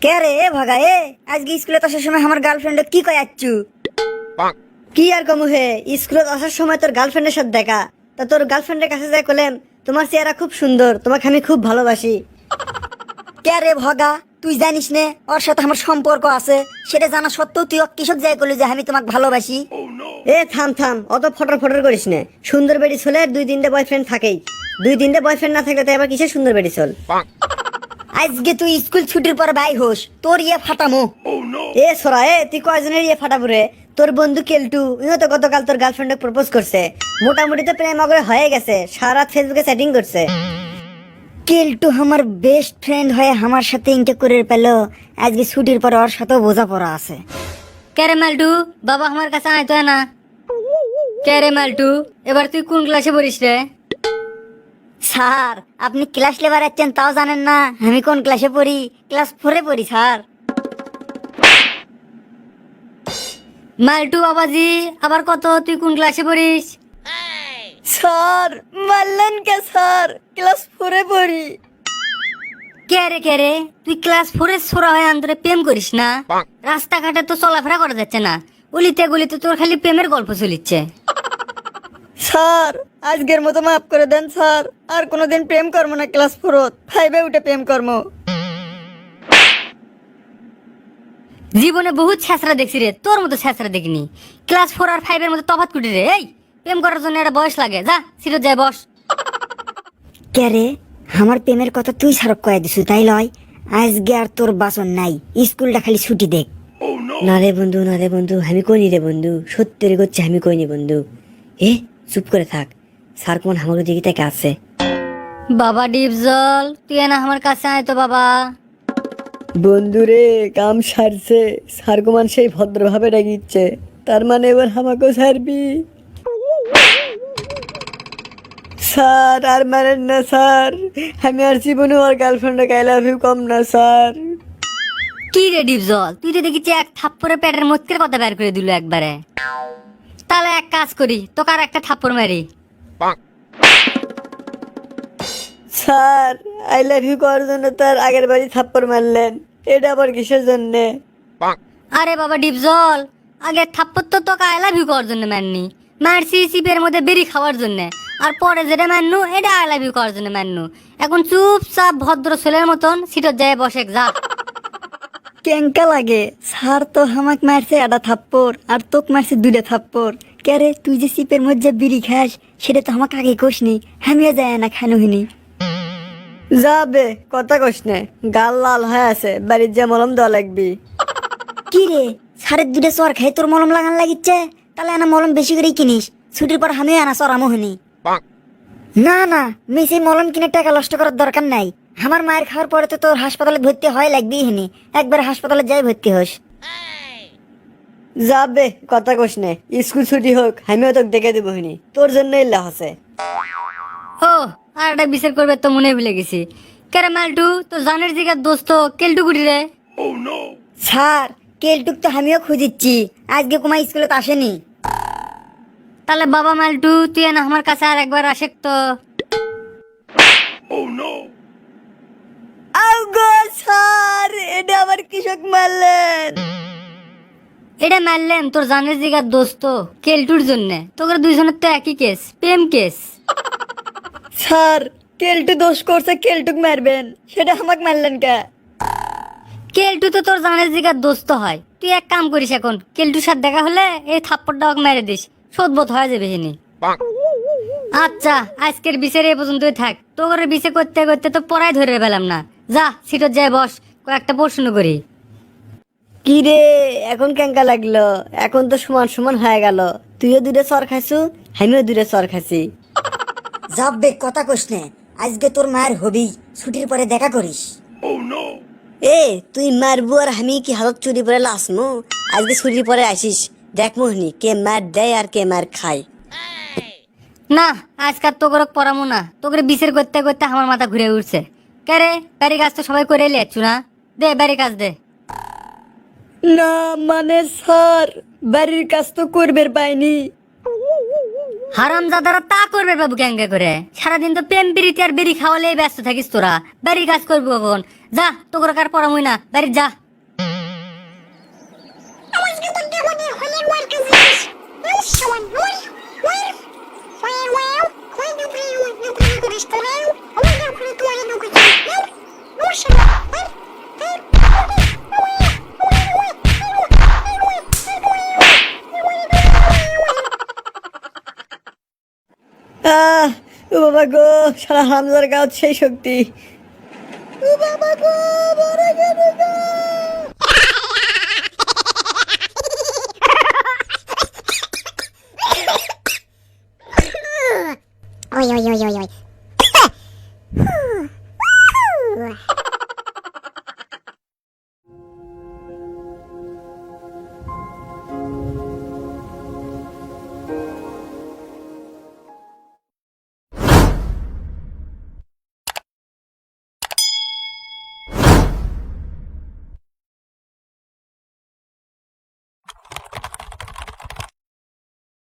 কে রে ভাগা আজকে স্কুলে আসার সময় আমার গার্লফ্রেন্ড কি কয় আচ্ছু কি আর কমু হে স্কুলে আসার সময় তোর গার্লফ্রেন্ডের সাথে দেখা তা তোর গার্লফ্রেন্ডের কাছে যাই কলেম তোমার চেহারা খুব সুন্দর, তোমাকে আমি খুব ভালোবাসি। কে রে ভাগা, তুই জানিস নে ওর সাথে আমার সম্পর্ক আছে, সেটা জানা সত্ত্বেও তুই কৃষক যাই করলি যে আমি তোমাকে ভালোবাসি। থাম থাম, অত ফটর ফটর করিস না। সুন্দর বেড়ি ছেলে 2-3টে বয়ফ্রেন্ড থাকেই, 2-3টে বয়ফ্রেন্ড না থাকলে তাই আবার কিসের সুন্দর বেড়ি চল। আজকে তুই স্কুল ছুটির পর বাই হোস, তোর ফাটামো। সোরা তুই কয়জনের ফাটাবো রে? তোর বন্ধু কেলটু ইও তো গতকাল তোর গার্লফ্রেন্ডে প্রপোজ করছে, মোটামুটি তো প্রেম করে হয়ে গেছে, সারা ফেসবুকে চ্যাটিং করছে। কেলটু আমার বেস্ট ফ্রেন্ড হয়ে আমার সাথে ইন্টার করে পেল, আজকে ছুটির পর ওর সাথেও বোঝাপড়া আছে। কে মালটু, বাবা আমার কাছে আইতো না। কে মালটু, এবার তুই কোন ক্লাসে পড়িস রে? স্যার আপনি ক্লাস লেবার আছেন তাও জানেন না আমি কোন ক্লাসে পড়ি? ক্লাস 4-এ পড়ি স্যার। মালটু বাবাজি, আবার কত, তুই কোন ক্লাসে পড়িস? স্যার মারলেন কে স্যার? ক্লাস 4-এ পড়ি। কে রে, তুই ক্লাস 4-এর ছোড়া হয়ে আন্দরে প্রেম করিস না? রাস্তাঘাটে তো চলাফেরা করা যাচ্ছে না, গলিতে গলিতে তোর খালি প্রেমের গল্প চলিচ্ছে। স্যার আজকের মতো মাফ করে দেন স্যার, আর কোনোদিন প্রেম করবো না। ক্লাস 4 5-এ উঠে প্রেম করবো। জীবনে বহুত ছেঁচড়া দেখছি রে, তোর মতো ছেঁচড়া দেখিনি। ক্লাস 4 আর 5-এর মধ্যে তফাৎ কুটি রে। এই প্রেম করার জন্য একটা বয়স লাগে, যা সিটে যায় বস। কে রে, আমার প্রেমের কথা তুই সারক কয়ে দিছু তাই লয়? আজকে আর তোর বাসন নাই, স্কুলটা খালি ছুটি দেখ। না রে বন্ধু, না রে বন্ধু, আমি কইনি রে বন্ধু, সত্যি রে করছি আমি কইনি বন্ধু। চুপ করে থাক, স্যার কোন আমার দিকে থেকে আছে। বাবা ডিপজল, তুই না আমার কাছে আয় তো বাবা। বন্ধু রে কাম সারছে, স্যার কুমান সেই ভদ্রভাবে ডাকিচ্ছে, তার মানে এবার আমাকেও ছাড়বি? স্যার আর মারেন না স্যার, আমি আর জীবনে ওর গার্লফ্রেন্ড আই লাভ ইউ কম না স্যার। কি রে ডিপজল, তুই তো দেখেছি এক থাপ্পড়ে পেটের মধ্যে কথা বের করে দিল একবারে। তাহলে এক কাজ করি, তোকে আর একটা থাপ্পড় মারি। স্যার আই লাভ ইউ করার জন্য তার আগের বাড়ি থাপ্পড় মারলেন, এটা আবার কিসের জন্যে? আরে বাবা ডিপজল, আগে থাপ্পড় তো তোকে আই লাভ ইউ করার জন্য মারনি, মারছি চিপের মধ্যে বেরি খাওয়ার জন্য। আর পরে যেটা মারনু এটা আই লাভ ইউ করার জন্য মারনু। এখন চুপচাপ ভদ্র ছেলের মতন সিটত যায় বসে যা। কেঙ্কা লাগে, স্যার তো হামাক মারছে একটা থাপ্পড় আর তোক মারছে 2টা থাপ্পড়। কে রে, তুই যে সিপের মধ্যে বিড়ি খাস সেটা তো আমাকে আগে কোসনি, আমিও যায় না খানুহিনি। যাবে কথা কোস নে, গাল লাল হয়ে আছে, বাড়ির যা মলম দেওয়া লাগবি। কি রে, সাড়ে 2টা চর খাই তোর মলম লাগান লাগিচ্ছে? তাহলে আনা মলম বেশি করে কিনিস, ছুটির পর আমিও আনা চর আমোহনি। না না, মিসি মলম কিনে টাকা নষ্ট করার দরকার নাই, আমার মায়ের খাওয়ার পরে তো তোর হাসপাতালে ভর্তি হয় লাগবেই হনি, একবার হাসপাতালে যাই ভর্তি হোস। যাবে কথা কোস নে, স্কুল ছুটি হোক আমিও তোকে দেখে দেবো হনি, তোর জন্য ইল্লা আছে। ও আর একটা বিচার করবে তো মনে ভুলে গেছি। কেরে মালটু, তো জানের জিগার দোস্ত কেলটু গুড়ি রে? স্যার কেলটুক তো আমিও খুঁজিচ্ছি, আজকে কুমা স্কুলে তো আসেনি। তাহলে বাবা মালটু, তুই না আমার কাছে আর একবার আসেক তো। আউগো স্যার, এটা আবার কৃষক মারলেন। এটা মারলেন তোর জানের জিগার দোস্ত কেলটুর জন্য, তোকে দুইজনের তো একই কেস, প্রেম কেস। স্যার কেলটু দোষ করছে, কেলটুক মারবেন, সেটা আমাকে মারলেন কে? কেলটু তো তোর জানের জিগার দোস্ত হয়। তুই এক কাম করিস, এখন কেলটুর সাথে দেখা হলে এই থাপ্পড়টা ওকে মেরে দিস, শোধবোধ হয়ে যাবে হিনি। আচ্ছা আজকের বিচার এই পর্যন্তই থাক, তোর বিচার করতে করতে তো পড়াই ধরে পেলাম না। যা সিটত যায় বস, কয়েকটা প্রশ্ন করি। কি রে এখন কেঙ্কা লাগলো? এখন তো সমান সমান হয়ে গেল, তুইও 2টা চর খাইছু আমিও 2টা চর খাইছি। যাবে কথা কোস নে, আজকে তোর মায়ের হবি, ছুটির পরে দেখা করিস। তুই মারবু আর আমি কি হালত চুরি পরে লাসমু? আজকে ছুটির পরে আসিস, দেখমু হনি কে মার দেয় আর কে মার খায়। না আজকাল তোকে পড়ামো না, তোকে বিচার করতে করতে আমার মাথা ঘুরে উঠছে। কে রে, বাড়ি কাজ তো সবাই করে এলেছু না? দে বাড়ি কাজ দে। না মানে স্যার, বাড়ির কাজ তো করবে পাইনি। হারাম জাদারা তা করবে বাবু, ক্যাঙ্গে করে সারাদিন তো প্রেম বিড়িতে আর বিড়ি খাওয়ালেই ব্যস্ত থাকিস তোরা, বাড়ির কাজ করবো কখন? যা তোর কার পড়ামই না বাড়ি যা। আহ ও বাবা গো, সারা হামজার গাছ সেই শক্তি। ও বাবা গো,